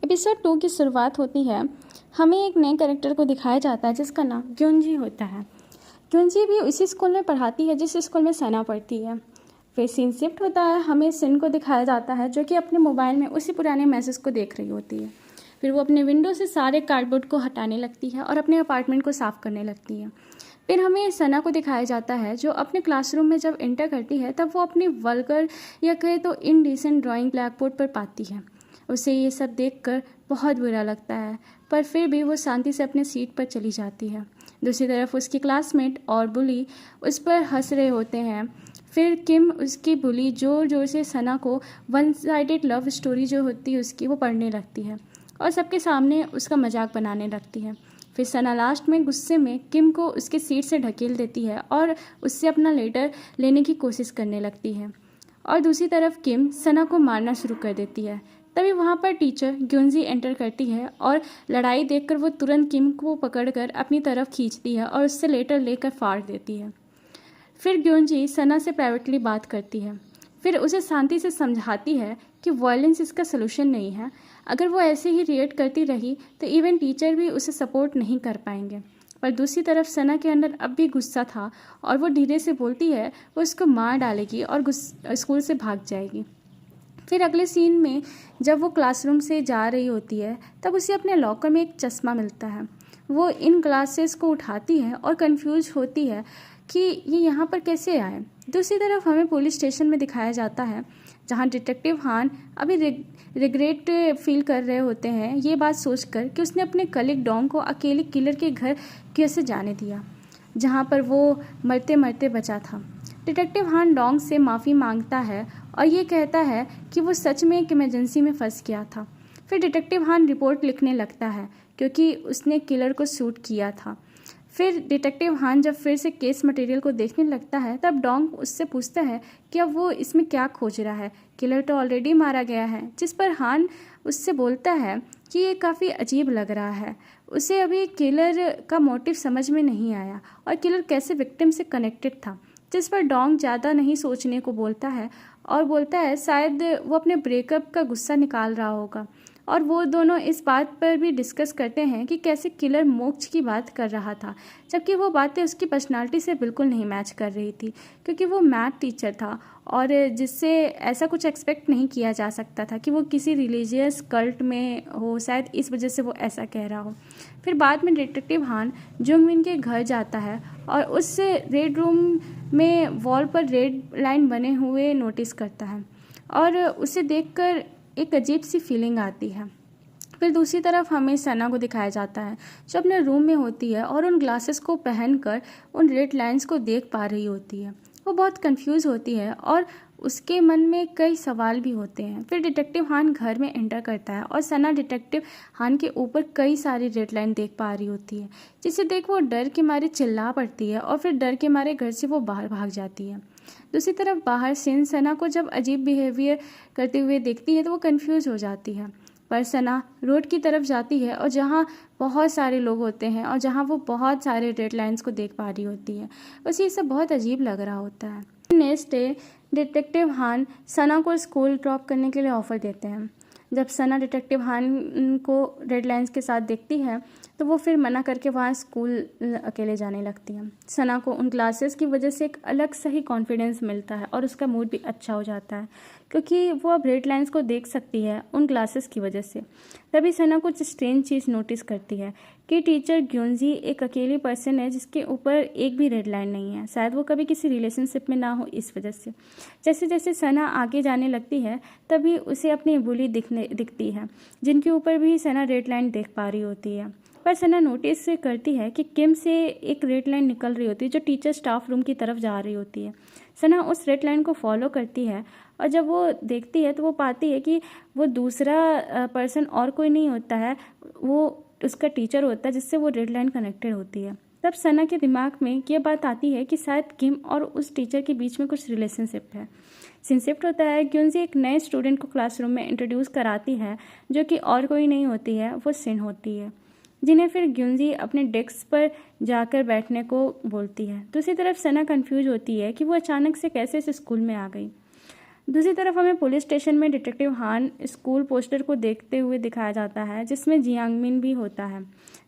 Episode 2 की शुरुआत होती है। हमें एक नए कैरेक्टर को दिखाया जाता है जिसका नाम ग्योंजी होता है। ग्योंजी भी उसी स्कूल में पढ़ाती है जिस स्कूल में सना पढ़ती है। फिर सीन शिफ्ट होता है, हमें सिन को दिखाया जाता है जो कि अपने मोबाइल में उसी पुराने मैसेज को देख रही होती है। फिर वो अपने विंडो से सारे कार्डबोर्ड को हटाने लगती है और अपने अपार्टमेंट को साफ़ करने लगती है। फिर हमें सना को दिखाया जाता है जो अपने क्लासरूम में जब एंटर करती है तब वो अपनी वल्गर या कहे तो इनडिसेंट ड्राइंग ब्लैक बोर्ड पर पाती है। उसे ये सब देखकर बहुत बुरा लगता है, पर फिर भी वो शांति से अपने सीट पर चली जाती है। दूसरी तरफ उसकी क्लासमेट और बुली उस पर हंस रहे होते हैं। फिर किम उसकी बुली जोर जोर से सना को वन साइडेड लव स्टोरी जो होती है उसकी वो पढ़ने लगती है और सबके सामने उसका मजाक बनाने लगती है। फिर सना लास्ट में गुस्से में किम को उसके सीट से ढकेल देती है और उससे अपना लेटर लेने की कोशिश करने लगती है और दूसरी तरफ किम सना को मारना शुरू कर देती है। तभी वहाँ पर टीचर ग्योंजी एंटर करती है और लड़ाई देखकर वो तुरंत किम को पकड़कर अपनी तरफ खींचती है और उससे लेटर लेकर फाड़ देती है। फिर ग्योंजी सना से प्राइवेटली बात करती है। फिर उसे शांति से समझाती है कि वायलेंस इसका सलूशन नहीं है। अगर वो ऐसे ही रिएक्ट करती रही तो इवन टीचर भी उसे सपोर्ट नहीं कर पाएंगे। पर दूसरी तरफ सना के अंदर अब भी गुस्सा था और वो धीरे से बोलती है वो उसको मार डालेगी और स्कूल से भाग जाएगी। फिर अगले सीन में जब वो क्लासरूम से जा रही होती है तब उसे अपने लॉकर में एक चश्मा मिलता है। वो इन ग्लासेस को उठाती है और कंफ्यूज होती है कि ये यहाँ पर कैसे आए। दूसरी तरफ हमें पुलिस स्टेशन में दिखाया जाता है जहाँ डिटेक्टिव हान अभी रिग्रेट फील कर रहे होते हैं ये बात सोचकर कि उसने अपने कलीग डॉन को अकेले किलर के घर कैसे जाने दिया जहाँ पर वो मरते मरते बचा था। डिटेक्टिव हान डोंग से माफ़ी मांगता है और ये कहता है कि वो सच में एक इमरजेंसी में फंस गया था। फिर डिटेक्टिव हान रिपोर्ट लिखने लगता है क्योंकि उसने किलर को शूट किया था। फिर डिटेक्टिव हान जब फिर से केस मटेरियल को देखने लगता है तब डोंग उससे पूछता है कि अब वो इसमें क्या खोज रहा है, किलर तो ऑलरेडी मारा गया है। जिस पर हान उससे बोलता है कि ये काफ़ी अजीब लग रहा है, उसे अभी किलर का मोटिव समझ में नहीं आया और किलर कैसे विक्टिम से कनेक्टेड था। जिस पर डोंग ज़्यादा नहीं सोचने को बोलता है और बोलता है शायद वो अपने ब्रेकअप का गुस्सा निकाल रहा होगा। और वो दोनों इस बात पर भी डिस्कस करते हैं कि कैसे किलर मोक्ष की बात कर रहा था जबकि वो बातें उसकी पर्सनालिटी से बिल्कुल नहीं मैच कर रही थी क्योंकि वो मैथ टीचर था और जिससे ऐसा कुछ एक्सपेक्ट नहीं किया जा सकता था कि वो किसी रिलीजियस कल्ट में हो, शायद इस वजह से वो ऐसा कह रहा हो। फिर बाद में डिटेक्टिव हान जोंगमिन के घर जाता है और उससे रेड रूम में वॉल पर रेड लाइन बने हुए नोटिस करता है और उसे देखकर एक अजीब सी फीलिंग आती है। फिर दूसरी तरफ हमें सना को दिखाया जाता है जो अपने रूम में होती है और उन ग्लासेस को पहनकर उन रेड लाइंस को देख पा रही होती है। वो बहुत कंफ्यूज होती है और उसके मन में कई सवाल भी होते हैं। फिर डिटेक्टिव हान घर में एंटर करता है और सना डिटेक्टिव हान के ऊपर कई सारी रेड लाइन देख पा रही होती है जिसे देख वो डर के मारे चिल्ला पड़ती है और फिर डर के मारे घर से वो बाहर भाग जाती है। दूसरी तरफ बाहर सिन सना को जब अजीब बिहेवियर करते हुए देखती है तो वो कंफ्यूज हो जाती है। पर सना रोड की तरफ जाती है और जहाँ बहुत सारे लोग होते हैं और जहाँ वो बहुत सारे रेड लाइंस को देख पा रही होती है उसे ये सब बहुत अजीब लग रहा होता है। नेक्स्ट डे डिटेक्टिव हान सना को स्कूल ड्रॉप करने के लिए ऑफ़र देते हैं। जब सना डिटेक्टिव हान को रेड लाइंस के साथ देखती है तो वो फिर मना करके वहाँ स्कूल अकेले जाने लगती है। सना को उन क्लासेस की वजह से एक अलग सा ही कॉन्फिडेंस मिलता है और उसका मूड भी अच्छा हो जाता है क्योंकि वो अब रेड लाइंस को देख सकती है उन क्लासेस की वजह से। तभी सना कुछ स्ट्रेंज चीज़ नोटिस करती है कि टीचर ग्योंजी एक अकेली पर्सन है जिसके ऊपर एक भी रेड लाइन नहीं है। शायद वो कभी किसी रिलेशनशिप में ना हो इस वजह से। जैसे जैसे सना आगे जाने लगती है तभी उसे अपनी बुली दिखती है जिनके ऊपर भी सना रेड लाइन देख पा रही होती है। पर सना नोटिस करती है कि किम से एक रेड लाइन निकल रही होती है जो टीचर स्टाफ रूम की तरफ जा रही होती है। सना उस रेड लाइन को फॉलो करती है और जब वो देखती है तो वो पाती है कि वो दूसरा पर्सन और कोई नहीं होता है, वो उसका टीचर होता है जिससे वो रेड लाइन कनेक्टेड होती है। तब सना के दिमाग में ये बात आती है कि शायद किम और उस टीचर के बीच में कुछ रिलेशनशिप है। सीन शिफ्ट होता है। ग्योंजी एक नए स्टूडेंट को क्लासरूम में इंट्रोड्यूस कराती है जो कि और कोई नहीं होती है, वो सिन होती है, जिन्हें फिर ग्योंजी अपने डेस्क पर जाकर बैठने को बोलती है। दूसरी तरफ सना कंफ्यूज होती है कि वो अचानक से कैसे इस स्कूल में आ गई। दूसरी तरफ हमें पुलिस स्टेशन में डिटेक्टिव हान स्कूल पोस्टर को देखते हुए दिखाया जाता है जिसमें जियांग मिन भी होता है।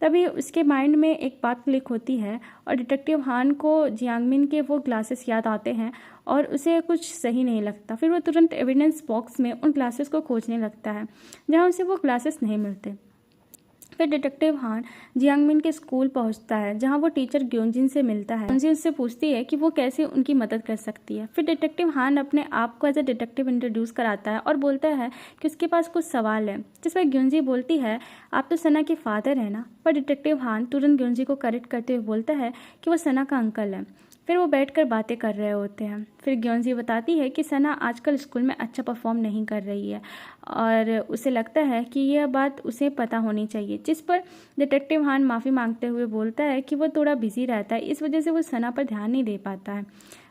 तभी उसके माइंड में एक बात क्लिक होती है और डिटेक्टिव हान को जियांग मिन के वो ग्लासेस याद आते हैं और उसे कुछ सही नहीं लगता। फिर वो तुरंत एविडेंस बॉक्स में उन ग्लासेस को खोजने लगता है जहाँ उसे वो ग्लासेस नहीं मिलते। फिर डिटेक्टिव हान जियांग मिन के स्कूल पहुंचता है जहां वो टीचर ग्योंजिन से मिलता है। ग्योंजिन उससे पूछती है कि वो कैसे उनकी मदद कर सकती है। फिर डिटेक्टिव हान अपने आप को एज ए डिटेक्टिव इंट्रोड्यूस कराता है और बोलता है कि उसके पास कुछ सवाल है, जिस पर ग्योंजी बोलती है आप तो सना के फादर हैं ना। पर डिटेक्टिव हान तुरंत ग्योंजी को करेक्ट करते हुए बोलता है कि वो सना का अंकल है। फिर वो बैठकर बातें कर रहे होते हैं। फिर ग्योंजी बताती है कि सना आजकल स्कूल में अच्छा परफॉर्म नहीं कर रही है और उसे लगता है कि यह बात उसे पता होनी चाहिए, जिस पर डिटेक्टिव हान माफ़ी मांगते हुए बोलता है कि वो थोड़ा बिजी रहता है, इस वजह से वो सना पर ध्यान नहीं दे पाता है।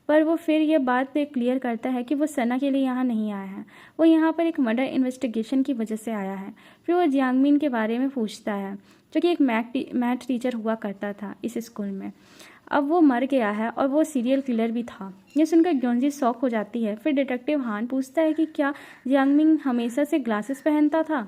पर वो फिर ये बात क्लियर करता है कि वो सना के लिए यहाँ नहीं आया है, वो यहाँ पर एक मर्डर इन्वेस्टिगेशन की वजह से आया है। फिर वो जियांग मिन के बारे में पूछता है जो कि एक मैथ टीचर हुआ करता था इस स्कूल में। अब वो मर गया है और वो सीरियल किलर भी था। ये सुनकर ग्योंजी शॉक हो जाती है। फिर डिटेक्टिव हान पूछता है कि क्या जियांग मिन हमेशा से ग्लासेस पहनता था,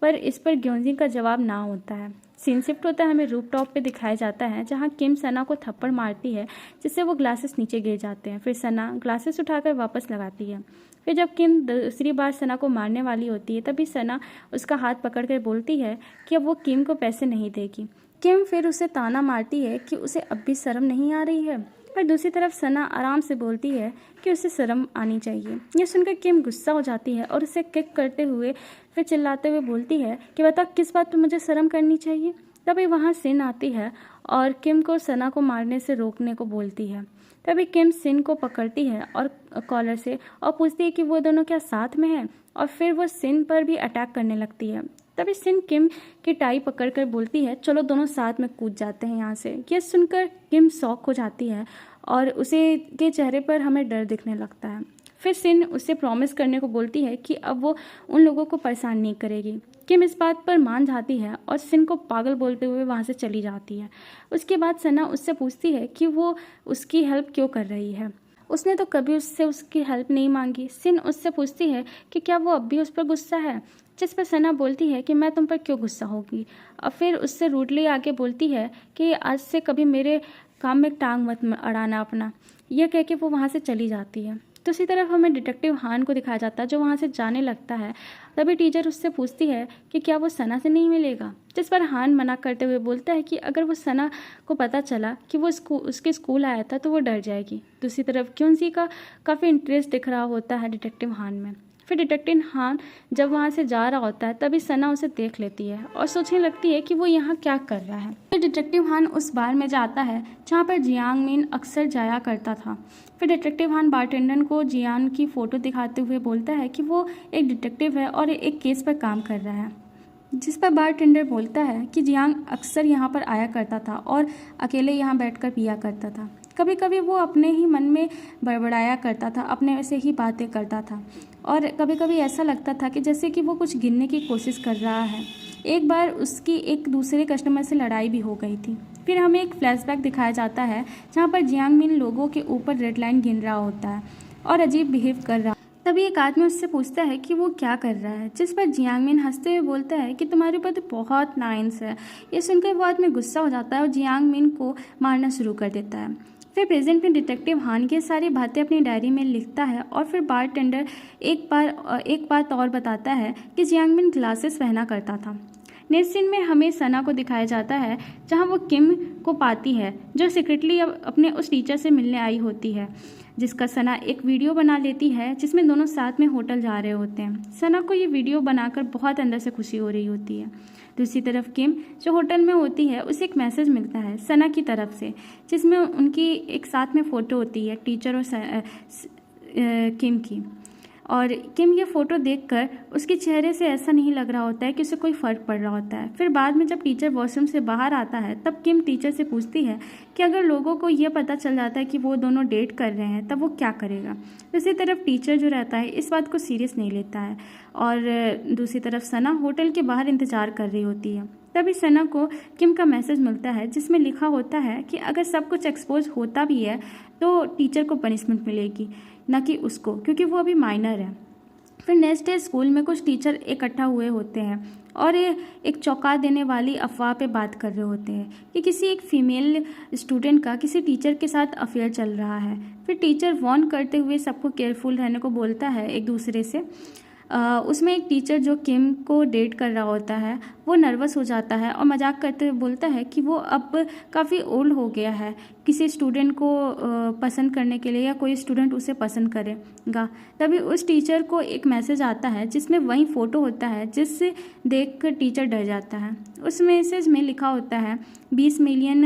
पर इस पर ग्योंजी का जवाब ना होता है। सीन शिफ्ट होता है, हमें रूफ टॉप पे दिखाया जाता है जहाँ किम सना को थप्पड़ मारती है जिससे वो ग्लासेस नीचे गिर जाते हैं। फिर सना ग्लासेस उठाकर वापस लगाती है। फिर जब किम दूसरी बार सना को मारने वाली होती है तभी सना उसका हाथ पकड़कर बोलती है कि अब वो किम को पैसे नहीं देगी। किम फिर उसे ताना मारती है कि उसे अब भी शर्म नहीं आ रही है, पर दूसरी तरफ सना आराम से बोलती है कि उसे शर्म आनी चाहिए। यह सुनकर किम गुस्सा हो जाती है और उसे किक करते हुए फिर चिल्लाते हुए बोलती है कि बता किस बात पर मुझे शर्म करनी चाहिए। तभी वहाँ सिन आती है और किम को सना को मारने से रोकने को बोलती है। तभी किम सिन को पकड़ती है और कॉलर से और पूछती है कि वो दोनों क्या साथ में हैं, और फिर वो सिन पर भी अटैक करने लगती है। तभी सिन किम की टाई पकड़कर बोलती है चलो दोनों साथ में कूद जाते हैं यहाँ से। यह सुनकर किम शॉक हो जाती है और उसे के चेहरे पर हमें डर दिखने लगता है। फिर सिन उसे प्रॉमिस करने को बोलती है कि अब वो उन लोगों को परेशान नहीं करेगी। किम इस बात पर मान जाती है और सिन को पागल बोलते हुए वहाँ से चली जाती है। उसके बाद सना उससे पूछती है कि वो उसकी हेल्प क्यों कर रही है, उसने तो कभी उससे उसकी हेल्प नहीं मांगी। सिन उससे पूछती है कि क्या वो अब भी उस पर गुस्सा है, जिस पर सना बोलती है कि मैं तुम पर क्यों गुस्सा होगी, और फिर उससे रूडली आके बोलती है कि आज से कभी मेरे काम में टांग मत अड़ाना अपना। यह कह के वो वहाँ से चली जाती है। दूसरी तरफ हमें डिटेक्टिव हान को दिखाया जाता है जो वहाँ से जाने लगता है। तभी टीचर उससे पूछती है कि क्या वो सना से नहीं मिलेगा, जिस पर हान मना करते हुए बोलता है कि अगर वो सना को पता चला कि वो उसके स्कूल आया था तो वो डर जाएगी। दूसरी तरफ क्योंसी का काफ़ी इंटरेस्ट दिख रहा होता है डिटेक्टिव हान में। फिर डिटेक्टिव हान जब वहाँ से जा रहा होता है तभी सना उसे देख लेती है और सोचने लगती है कि वो यहाँ क्या कर रहा है। फिर डिटेक्टिव हान उस बार में जाता है जहाँ पर जियांग मिन अक्सर जाया करता था। फिर डिटेक्टिव हान बारटेंडर को जियान की फ़ोटो दिखाते हुए बोलता है कि वो एक डिटेक्टिव है और एक केस पर काम कर रहा है, जिस पर बारटेंडर बोलता है कि जियांग अक्सर यहाँ पर आया करता था और अकेले यहाँ बैठकर पिया करता था। कभी कभी वो अपने ही मन में बड़बड़ाया करता था, अपने से ही बातें करता था, और कभी कभी ऐसा लगता था कि जैसे कि वो कुछ गिनने की कोशिश कर रहा है। एक बार उसकी एक दूसरे कस्टमर से लड़ाई भी हो गई थी। फिर हमें एक फ्लैशबैक दिखाया जाता है जहाँ पर जियांग मिन लोगों के ऊपर रेड लाइन गिन रहा होता है और अजीब बिहेव कर रहा। तभी एक आदमी उससे पूछता है कि वो क्या कर रहा है, जिस पर जियांग मिन हंसते हुए बोलता है कि तुम्हारे ऊपर तो बहुत नाइंस है। ये सुनकर वो आदमी गुस्सा हो जाता है और जियांग मिन को मारना शुरू कर देता है। फिर प्रेजेंट में डिटेक्टिव हान की सारी बातें अपनी डायरी में लिखता है और फिर बारटेंडर एक बात और बताता है कि जियांग मिन ग्लासेस पहना करता था। नेक्स्ट सीन में हमें सना को दिखाया जाता है जहां वो किम को पाती है जो सीक्रेटली अपने उस टीचर से मिलने आई होती है, जिसका सना एक वीडियो बना लेती है जिसमें दोनों साथ में होटल जा रहे होते हैं। सना को ये वीडियो बनाकर बहुत अंदर से खुशी हो रही होती है। दूसरी तरफ किम जो होटल में होती है उसे एक मैसेज मिलता है सना की तरफ से, जिसमें उनकी एक साथ में फ़ोटो होती है टीचर और किम की। और किम ये फ़ोटो देखकर उसके चेहरे से ऐसा नहीं लग रहा होता है कि उसे कोई फ़र्क पड़ रहा होता है। फिर बाद में जब टीचर वॉशरूम से बाहर आता है तब किम टीचर से पूछती है कि अगर लोगों को ये पता चल जाता है कि वो दोनों डेट कर रहे हैं तब वो क्या करेगा। दूसरी तरफ टीचर जो रहता है इस बात को सीरियस नहीं लेता है और दूसरी तरफ सना होटल के बाहर इंतज़ार कर रही होती है। तभी सना को किम का मैसेज मिलता है जिसमें लिखा होता है कि अगर सब कुछ एक्सपोज होता भी है तो टीचर को पनिशमेंट मिलेगी, ना कि उसको, क्योंकि वो अभी माइनर है। फिर नेक्स्ट डे स्कूल में कुछ टीचर इकट्ठा हुए होते हैं और ये एक चौंका देने वाली अफवाह पे बात कर रहे होते हैं कि किसी एक फीमेल स्टूडेंट का किसी टीचर के साथ अफेयर चल रहा है। फिर टीचर वार्न करते हुए सबको केयरफुल रहने को बोलता है एक दूसरे से। उसमें एक टीचर जो किम को डेट कर रहा होता है वो नर्वस हो जाता है और मजाक करते हुए बोलता है कि वो अब काफ़ी ओल्ड हो गया है किसी स्टूडेंट को पसंद करने के लिए, या कोई स्टूडेंट उसे पसंद करेगा। तभी उस टीचर को एक मैसेज आता है जिसमें वही फ़ोटो होता है जिससे देख कर टीचर डर जाता है। उस मैसेज में लिखा होता है 20 मिलियन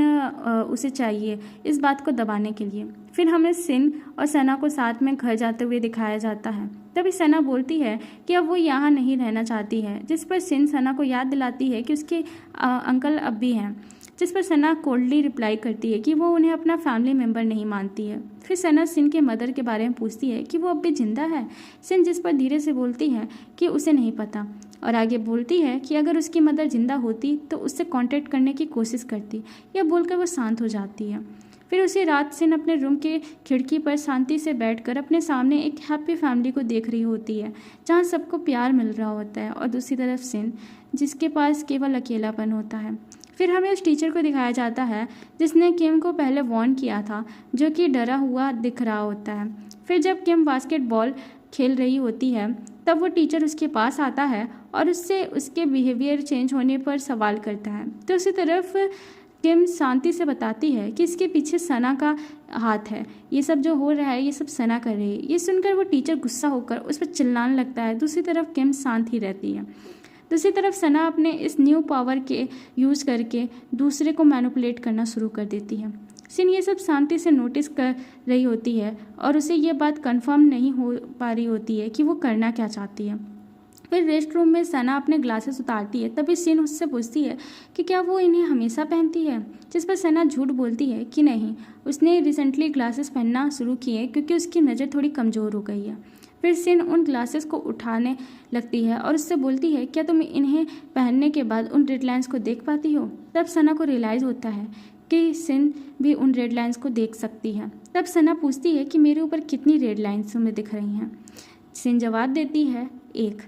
उसे चाहिए इस बात को दबाने के लिए। फिर हमें सिन और सना को साथ में घर जाते हुए दिखाया जाता है। तभी सना बोलती है कि अब वो यहाँ नहीं रहना चाहती है, जिस पर सिन सना को याद दिलाती है कि उसके अंकल अब भी हैं, जिस पर सना कोल्डली रिप्लाई करती है कि वो उन्हें अपना फैमिली मेम्बर नहीं मानती है। फिर सना सिन के मदर के बारे में पूछती है कि वो अब भी जिंदा है। सिन जिस पर धीरे से बोलती है कि उसे नहीं पता, और आगे बोलती है कि अगर उसकी मदर जिंदा होती तो उससे कांटेक्ट करने की कोशिश करती। यह बोलकर वो शांत हो जाती है। फिर उसी रात सिन अपने रूम के खिड़की पर शांति से बैठकर अपने सामने एक हैप्पी फैमिली को देख रही होती है जहाँ सबको प्यार मिल रहा होता है, और दूसरी तरफ सिन जिसके पास केवल अकेलापन होता है। फिर हमें उस टीचर को दिखाया जाता है जिसने किम को पहले वार्न किया था, जो कि डरा हुआ दिख रहा होता है। फिर जब किम बास्केटबॉल खेल रही होती है तब वो टीचर उसके पास आता है और उससे उसके बिहेवियर चेंज होने पर सवाल करता है। तो उसी तरफ किम शांति से बताती है कि इसके पीछे सना का हाथ है, ये सब जो हो रहा है ये सब सना कर रही है। ये सुनकर वो टीचर गुस्सा होकर उस पर चिल्लाने लगता है। दूसरी तरफ किम शांत ही रहती है। दूसरी तरफ सना अपने इस न्यू पावर के यूज़ करके दूसरे को मैनिपुलेट करना शुरू कर देती है। सिन ये सब शांति से नोटिस कर रही होती है और उसे ये बात कंफर्म नहीं हो पा रही होती है कि वो करना क्या चाहती है। फिर रेस्ट रूम में सना अपने ग्लासेस उतारती है। तभी सिन उससे पूछती है कि क्या वो इन्हें हमेशा पहनती है, जिस पर सना झूठ बोलती है कि नहीं, उसने रिसेंटली ग्लासेस पहनना शुरू किए क्योंकि उसकी नज़र थोड़ी कमज़ोर हो गई है। फिर सिन उन ग्लासेस को उठाने लगती है और उससे बोलती है क्या तुम इन्हें पहनने के बाद उन रेड लाइन्स को देख पाती हो। तब सना को रियलाइज़ होता है कि सिन भी उन रेड लाइन्स को देख सकती है। तब सना पूछती है कि मेरे ऊपर कितनी रेड लाइन्स तुम्हें दिख रही हैं। सिन जवाब देती है 1,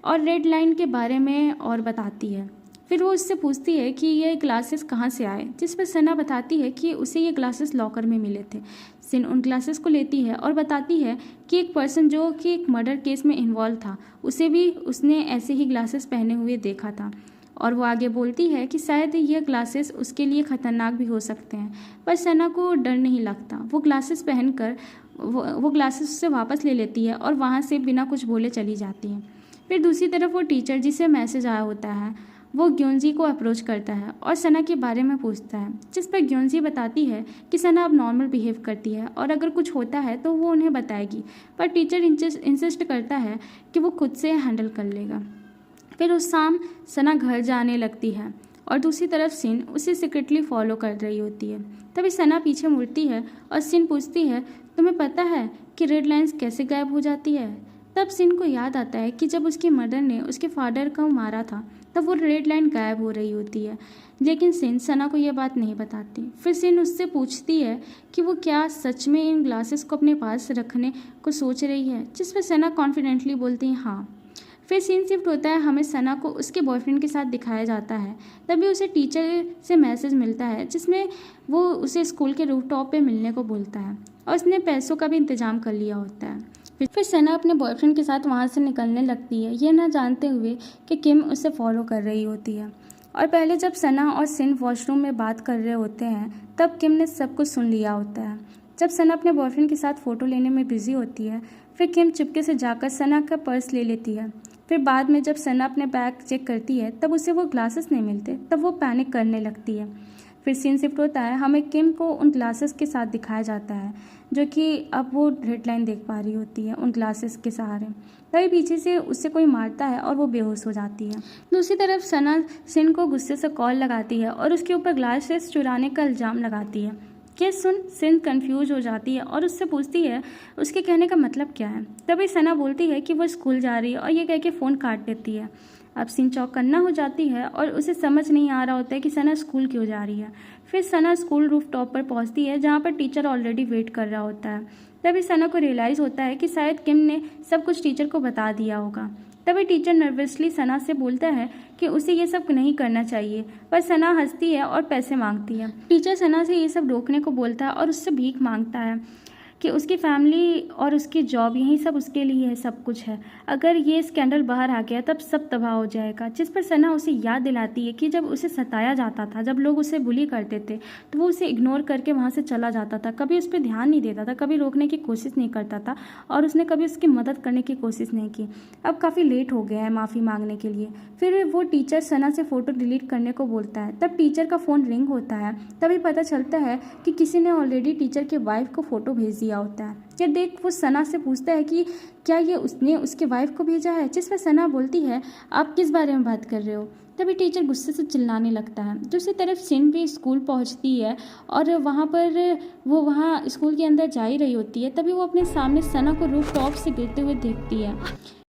और रेड लाइन के बारे में और बताती है। फिर वो उससे पूछती है कि ये ग्लासेस कहाँ से आए, जिस पर सना बताती है कि उसे ये ग्लासेस लॉकर में मिले थे। सिन उन ग्लासेस को लेती है और बताती है कि एक पर्सन जो कि एक मर्डर केस में इन्वॉल्व था उसे भी उसने ऐसे ही ग्लासेस पहने हुए देखा था। और वो आगे बोलती है कि शायद यह ग्लासेस उसके लिए ख़तरनाक भी हो सकते हैं, पर सना को डर नहीं लगता। वो ग्लासेस पहनकर वो ग्लासेस उससे वापस ले लेती है और वहाँ से बिना कुछ बोले चली जाती है। फिर दूसरी तरफ वो टीचर जिसे मैसेज आया होता है वो ग्योंजी को अप्रोच करता है और सना के बारे में पूछता है, जिस पर ग्योंजी बताती है कि सना अब नॉर्मल बिहेव करती है और अगर कुछ होता है तो वो उन्हें बताएगी, पर टीचर इंसिस्ट करता है कि वो खुद से हैंडल कर लेगा। फिर उस शाम सना घर जाने लगती है और दूसरी तरफ सिन उसे सीक्रेटली फॉलो कर रही होती है। तभी सना पीछे मुड़ती है और सिन पूछती है तुम्हें पता है कि रेड लाइन्स कैसे गायब हो जाती है। तब सिन को याद आता है कि जब उसकी मदर ने उसके फादर को मारा था तब वो रेड लाइन गायब हो रही होती है, लेकिन सिन सना को यह बात नहीं बताती। फिर सिन उससे पूछती है कि वो क्या सच में इन ग्लासेस को अपने पास रखने को सोच रही है, जिस पर सना कॉन्फिडेंटली बोलती है हाँ। फिर सीन शिफ्ट होता है, हमें सना को उसके बॉयफ्रेंड के साथ दिखाया जाता है। तभी उसे टीचर से मैसेज मिलता है जिसमें वो उसे स्कूल के रूफटॉप पे मिलने को बोलता है और उसने पैसों का भी इंतजाम कर लिया होता है। फिर सना अपने बॉयफ्रेंड के साथ वहाँ से निकलने लगती है, ये ना जानते हुए कि किम उसे फॉलो कर रही होती है। और पहले जब सना और सिन वॉशरूम में बात कर रहे होते हैं तब किम ने सब कुछ सुन लिया होता है। जब सना अपने बॉयफ्रेंड के साथ फ़ोटो लेने में बिजी होती है फिर किम चुपके से जाकर सना का पर्स ले लेती है। फिर बाद में जब सना अपने बैग चेक करती है तब उसे वो ग्लासेस नहीं मिलते, तब वो पैनिक करने लगती है। फिर सीन शिफ्ट होता है, हमें किम को उन ग्लासेस के साथ दिखाया जाता है जो कि अब वो रेड लाइन देख पा रही होती है उन ग्लासेस के सहारे। तभी पीछे से उससे कोई मारता है और वो बेहोश हो जाती है। दूसरी तरफ सना सिन को गुस्से से कॉल लगाती है और उसके ऊपर ग्लासेस चुराने का इल्ज़ाम लगाती है। ये सुन सिन कंफ्यूज हो जाती है और उससे पूछती है उसके कहने का मतलब क्या है। तभी सना बोलती है कि वो स्कूल जा रही है और ये कह के फ़ोन काट देती है। अब सीन चौकन्ना हो जाती है और उसे समझ नहीं आ रहा होता है कि सना स्कूल क्यों जा रही है। फिर सना स्कूल रूफ टॉप पर पहुंचती है जहां पर टीचर ऑलरेडी वेट कर रहा होता है। तभी सना को रियलाइज़ होता है कि शायद किम ने सब कुछ टीचर को बता दिया होगा। तभी टीचर नर्वसली सना से बोलता है कि उसे ये सब नहीं करना चाहिए, पर सना हंसती है और पैसे मांगती है। टीचर सना से ये सब रोकने को बोलता है और उससे भीख मांगता है कि उसकी फैमिली और उसकी जॉब यही सब उसके लिए है, सब कुछ है। अगर ये स्कैंडल बाहर आ गया तब सब तबाह हो जाएगा। जिस पर सना उसे याद दिलाती है कि जब उसे सताया जाता था, जब लोग उसे बुली करते थे, तो वो उसे इग्नोर करके वहाँ से चला जाता था, कभी उस पर ध्यान नहीं देता था, कभी रोकने की कोशिश नहीं करता था और उसने कभी उसकी मदद करने की कोशिश नहीं की। अब काफ़ी लेट हो गया है माफ़ी मांगने के लिए। फिर वो टीचर सना से फ़ोटो डिलीट करने को बोलता है। तब टीचर का फ़ोन रिंग होता है। तभी पता चलता है कि किसी ने ऑलरेडी टीचर के वाइफ को फ़ोटो भेज दिया होता है। ये देख वो सना से पूछता है कि क्या ये उसने उसके वाइफ को भेजा है, जिस पर सना बोलती है आप किस बारे में बात कर रहे हो। तभी टीचर गुस्से से चिल्लाने लगता है। दूसरी तरफ सिन भी स्कूल पहुंचती है और वहाँ पर वो वहाँ स्कूल के अंदर जा ही रही होती है। तभी वो अपने सामने सना को रूफ टॉप से गिरते हुए देखती है।